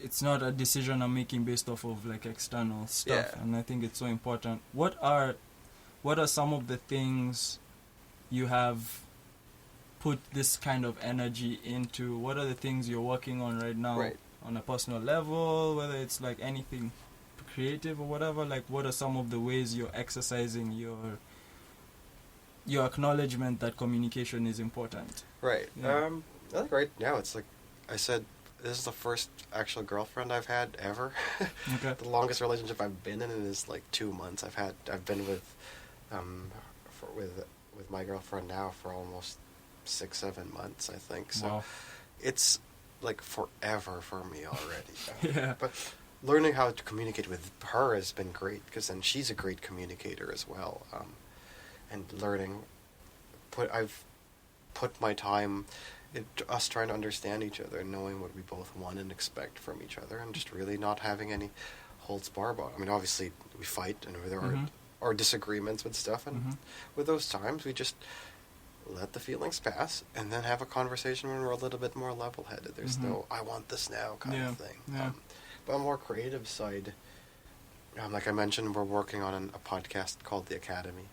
it's not a decision I'm making based off of like external stuff. Yeah. And I think it's so important. What are some of the things you have put this kind of energy into? What are the things you're working on right now, Right. on a personal level, whether it's like anything creative or whatever? Like, what are some of the ways you're exercising your acknowledgement that communication is important? Right. Yeah. I think right now it's like I said, this is the first actual girlfriend I've had ever. Okay. The longest relationship I've been in is like 2 months. I've been with with my girlfriend now for almost 6-7 months, I think. So Wow. it's like forever for me already. Yeah. But learning how to communicate with her has been great, because then she's a great communicator as well. And learning, I've put my time in us trying to understand each other and knowing what we both want and expect from each other, and just really not having any holds bar about it. I mean, obviously we fight and there are disagreements with stuff, and with those times we just let the feelings pass and then have a conversation when we're a little bit more level-headed. There's no "I want this now" kind of thing. Yeah. But on the more creative side, like I mentioned, we're working on a podcast called The Academy,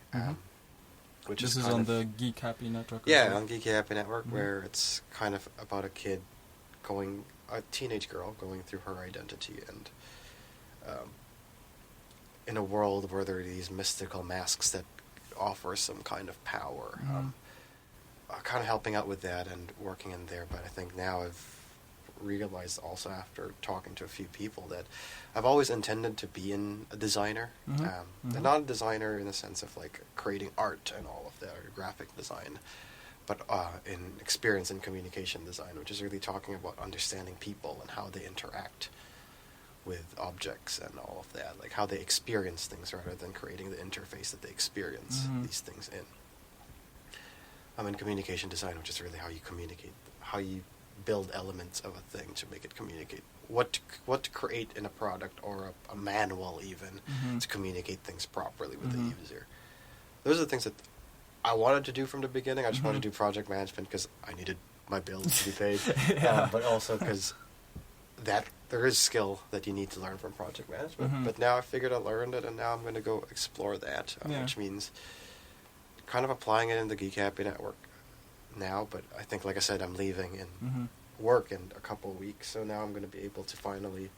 which This is on the Geek Happy Network. Yeah, on Geeky Happy Network, where it's kind of about a teenage girl going through her identity, and in a world where there are these mystical masks that offer some kind of power. Kind of helping out with that and working in there, but I think now I've realized also after talking to a few people that I've always intended to be a designer, and not a designer in the sense of like creating art and all of that, or graphic design, but in experience in communication design, which is really talking about understanding people and how they interact with objects and all of that, like how they experience things rather than creating the interface that they experience these things in. I'm in communication design, which is really how you communicate, how you build elements of a thing to make it communicate. What to create in a product or a manual even to communicate things properly with the user. Those are the things that I wanted to do from the beginning. I just wanted to do project management because I needed my bills to be paid, but also because that there is skill that you need to learn from project management. But now I figured I learned it, and now I'm going to go explore that, which means kind of applying it in the Geek Happy Network now. But I think, like I said, I'm leaving in work in a couple of weeks, so now I'm going to be able to finally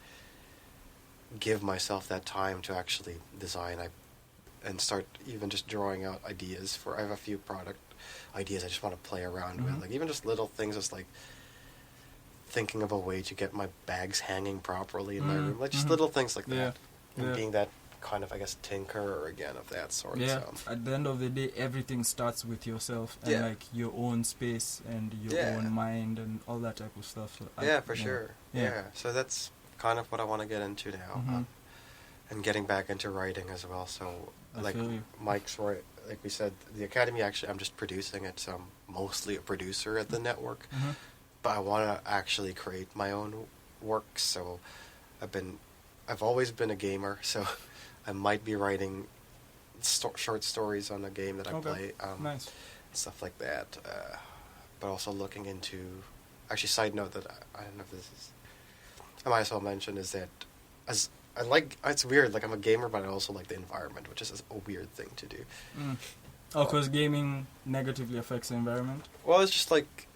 give myself that time to actually design and start even just drawing out ideas for. I have a few product ideas I just want to play around with, like even just little things, just like thinking of a way to get my bags hanging properly in my room, like just little things like that, and being that kind of, I guess, tinkerer again of that sort. Yeah, at the end of the day, everything starts with yourself and like your own space and your own mind and all that type of stuff. So for sure. Yeah, so that's kind of what I want to get into now, and getting back into writing as well. So, like Mike's right, like we said, the Academy, actually, I'm just producing it, so I'm mostly a producer at the network, but I want to actually create my own work. So I've always been a gamer, so I might be writing short stories on a game that I play, nice. Stuff like that. But also looking into, actually, side note that I don't know if this is, I might as well mention, is that as I like, it's weird, like I'm a gamer, but I also like the environment, which is a weird thing to do. Oh, because gaming negatively affects the environment? Well, it's just like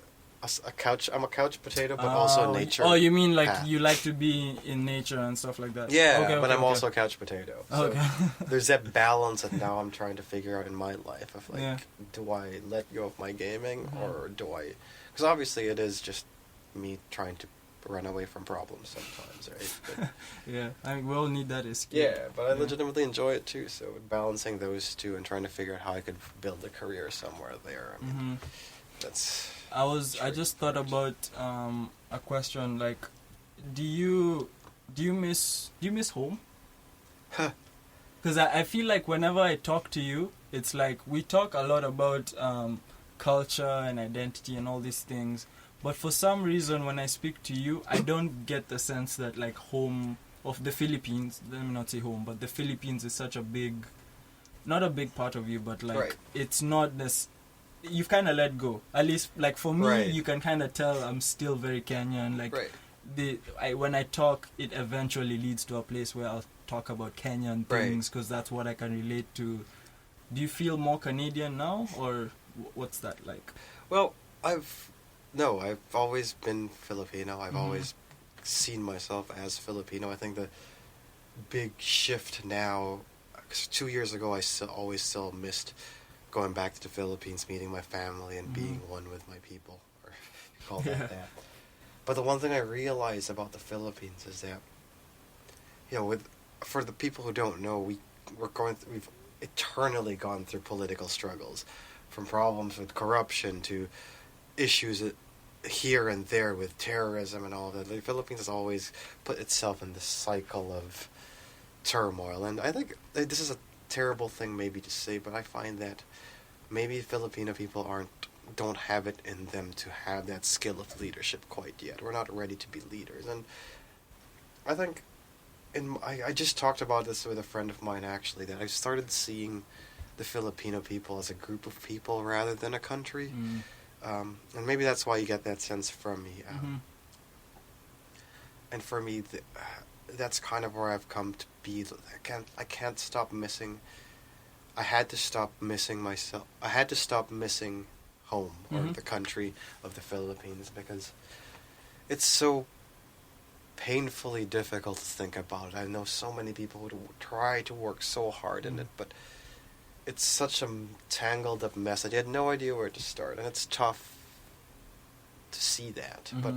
I'm a couch potato, but also nature. Oh, you mean like you like to be in nature and stuff like that? Yeah, but I'm also a couch potato. So Okay. there's that balance that now I'm trying to figure out in my life of like, do I let go of my gaming or do I? Because obviously it is just me trying to run away from problems sometimes, right? But, I mean, we all need that escape. yeah, but I legitimately enjoy it too. So balancing those two and trying to figure out how I could build a career somewhere there. I mean, that's. I just thought about a question like, do you miss home? Because I feel like whenever I talk to you, it's like we talk a lot about culture and identity and all these things, but for some reason when I speak to you, I don't get the sense that like home of the Philippines, let me not say home, but the Philippines is such a big, not a big part of you, but like it's not this. You've kind of let go. At least, like for me, you can kind of tell I'm still very Kenyan. Like, when I talk, it eventually leads to a place where I'll talk about Kenyan things because that's what I can relate to. Do you feel more Canadian now, or what's that like? Well, I've always been Filipino. I've always seen myself as Filipino. I think the big shift now, 'cause 2 years ago, I always still missed going back to the Philippines, meeting my family, and being one with my people, or you call that. But the one thing I realized about the Philippines is that, for the people who don't know, we've eternally gone through political struggles, from problems with corruption to issues here and there with terrorism and all that. The Philippines has always put itself in this cycle of turmoil, and I think this is a terrible thing maybe to say, but I find that maybe Filipino people don't have it in them to have that skill of leadership quite yet. We're not ready to be leaders, and I think I just talked about this with a friend of mine actually, that I started seeing the Filipino people as a group of people rather than a country. And maybe that's why you get that sense from me. And for me, that's kind of where I've come to be. I can't stop missing. I had to stop missing myself. I had to stop missing home or the country of the Philippines, because it's so painfully difficult to think about it. I know so many people who try to work so hard in it, but it's such a tangled up mess. I had no idea where to start, and it's tough to see that. But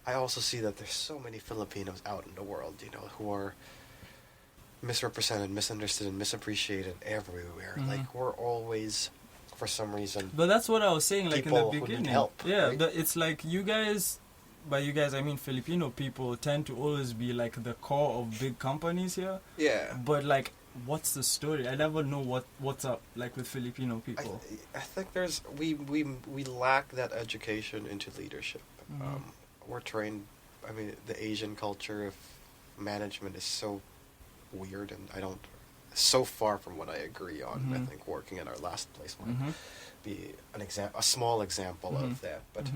I also see that there's so many Filipinos out in the world, who are misrepresented, misunderstood, and misappreciated everywhere. Like, we're always, for some reason, but that's what I was saying, like in the people who beginning. need help, yeah, right? it's like you guys. By you guys, I mean Filipino people tend to always be like the core of big companies here. Yeah. But like, what's the story? I never know what's up like with Filipino people. I think we lack that education into leadership. We're trained. I mean, the Asian culture of management is so weird, and so far from what I agree on. I think working at our last place might be a small example of that. But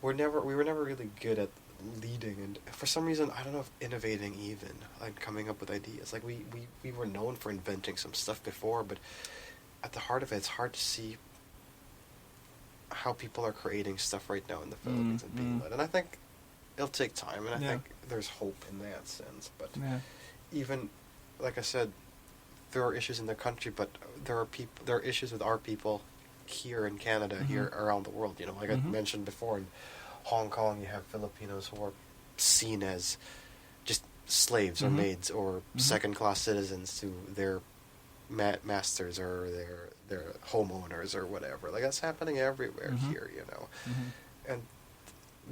we were never really good at leading, and for some reason, I don't know if innovating even, like coming up with ideas. Like we were known for inventing some stuff before, but at the heart of it, it's hard to see how people are creating stuff right now in the Philippines and being led. And I think it'll take time, and I think there's hope in that sense. But even, like I said, there are issues in the country, but there are issues with our people here in Canada, here around the world. Like I mentioned before, in Hong Kong, you have Filipinos who are seen as just slaves or maids or second-class citizens to their masters or their homeowners or whatever. Like, that's happening everywhere here, And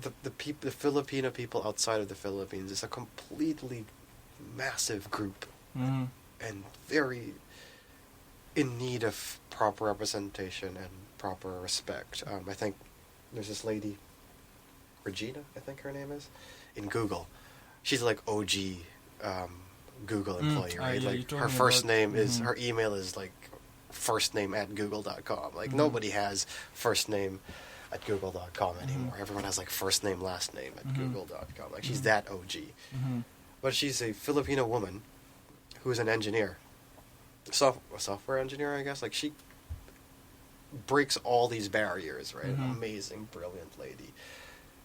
the Filipino people outside of the Philippines is a completely massive group and very in need of proper representation and proper respect. I think there's this lady, Regina, I think her name is, in Google. She's like OG Google employee, right? Like, her first name is, her email is like firstname@google.com. Like, nobody has first name at google.com anymore. Everyone has like first name, last name at google.com. Like, she's that OG. But she's a Filipino woman who's an engineer. A software engineer, I guess. Like, she breaks all these barriers, right? Amazing, brilliant lady.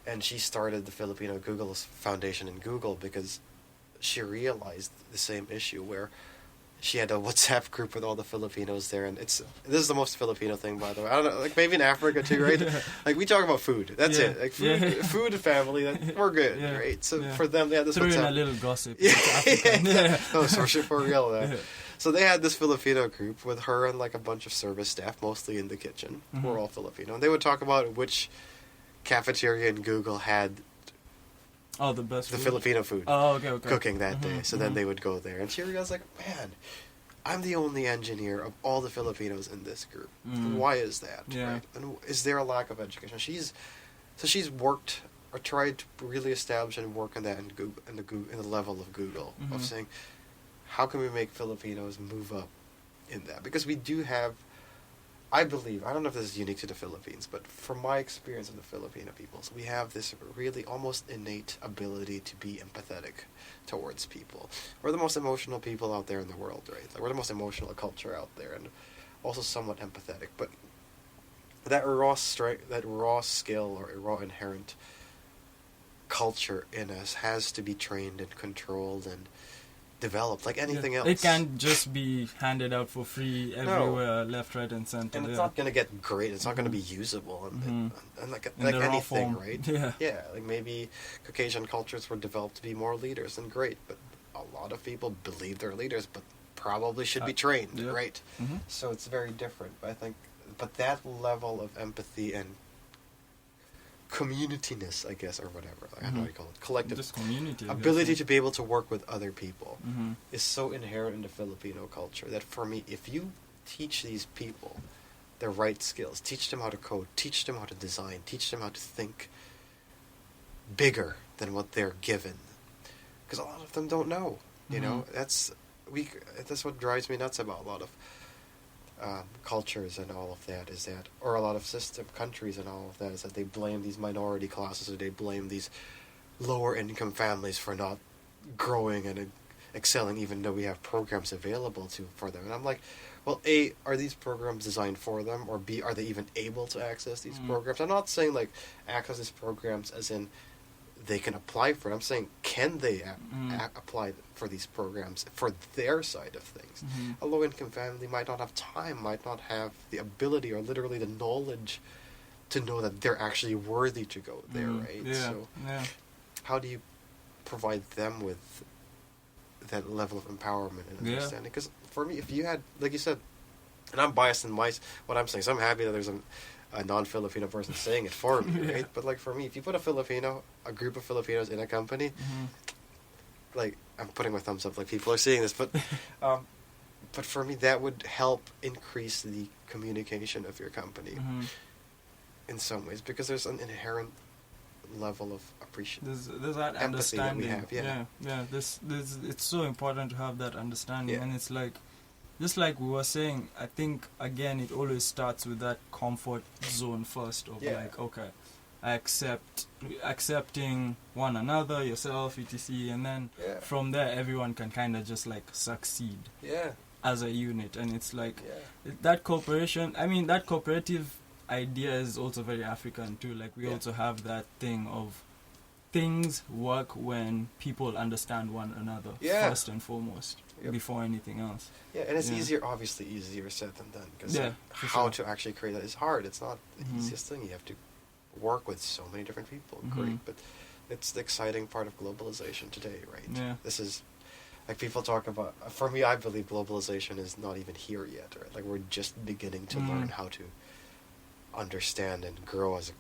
And she started the Filipino Google Foundation in Google because she realized the same issue, where she had a WhatsApp group with all the Filipinos there, and this is the most Filipino thing, by the way. I don't know, like maybe in Africa too, right? Like, we talk about food. That's it. Like, food and family, we're good, right? So for them, they had this Throw WhatsApp. in a little gossip. No, for real, though. So they had this Filipino group with her and like a bunch of service staff, mostly in the kitchen. We're all Filipino. And they would talk about which cafeteria in Google had the best food? Filipino food cooking that day. So then they would go there. And she realized, like, man, I'm the only engineer of all the Filipinos in this group. Why is that? Right? And is there a lack of education? She's worked or tried to really establish and work on that in the level of Google, of saying, how can we make Filipinos move up in that? Because we do have, I believe, I don't know if this is unique to the Philippines, but from my experience of the Filipino peoples, we have this really almost innate ability to be empathetic towards people. We're the most emotional people out there in the world, right? Like, we're the most emotional culture out there, and also somewhat empathetic. But that raw skill or raw inherent culture in us has to be trained and controlled and developed like anything else. It can't just be handed out for free everywhere, left, right, and center. And it's not going to get great. It's not going to be usable. And like anything, right? Yeah. Like, maybe Caucasian cultures were developed to be more leaders, and great. But a lot of people believe they're leaders, but probably should be trained, right? So it's very different. I think, but that level of empathy and communityness, I guess, or whatever. I don't know what you call it. Collective Just community. I ability guess. to be able to work with other people Mm-hmm. is so inherent in the Filipino culture that for me, if you teach these people the right skills, teach them how to code, teach them how to design, teach them how to think bigger than what they're given, because a lot of them don't know. You know, that's what drives me nuts about a lot of cultures and all of that, is that, or a lot of countries and all of that, is that they blame these minority classes, or they blame these lower income families for not growing and excelling, even though we have programs available for them. And I'm like, well, A, are these programs designed for them, or B, are they even able to access these programs? I'm not saying like access these programs as in they can apply for it. I'm saying, can they apply for these programs for their side of things? A low-income family might not have time, might not have the ability or literally the knowledge to know that they're actually worthy to go there, right? Yeah. So how do you provide them with that level of empowerment and understanding? Because for me, if you had, like you said, and I'm biased in what I'm saying, so I'm happy that there's a non-Filipino person saying it for me, right? But like for me, if you put a group of Filipinos in a company, like, I'm putting my thumbs up, like people are seeing this, but for me, that would help increase the communication of your company in some ways, because there's an inherent level of appreciation. There's that understanding. That we have, yeah. This it's so important to have that understanding, and it's like, just like we were saying, I think again it always starts with that comfort zone first of like, okay, I accepting one another, yourself, etc., and then from there everyone can kind of just like succeed as a unit. And it's like that cooperation, I mean, that cooperative idea is also very African too. Like we also have that thing of things work when people understand one another first and foremost before anything else. Yeah, and it's obviously easier said than done, because how to actually create that is hard. It's not the easiest thing. You have to work with so many different people. Great, but it's the exciting part of globalization today, right? Yeah. This is, like, people talk about, for me, I believe globalization is not even here yet, right? Like, we're just beginning to learn how to understand and grow as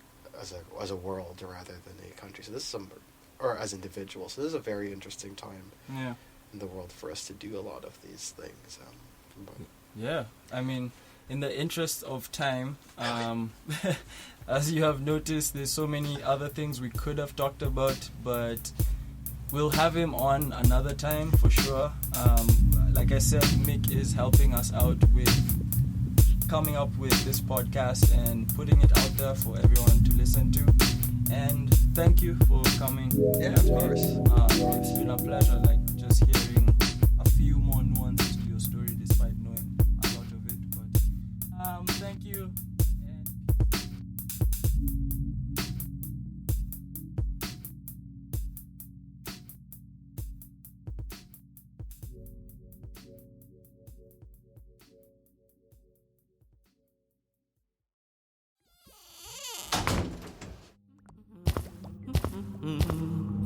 a world rather than a country. So this is or as individuals. So this is a very interesting time in the world for us to do a lot of these things. I mean, in the interest of time, as you have noticed, there's so many other things we could have talked about, but we'll have him on another time for sure. Like I said, Mik is helping us out with coming up with this podcast and putting it out there for everyone to listen to. And thank you for coming. Yeah, of course. It's been a pleasure, like, just hearing a few more nuances to your story despite knowing a lot of it. But thank you. And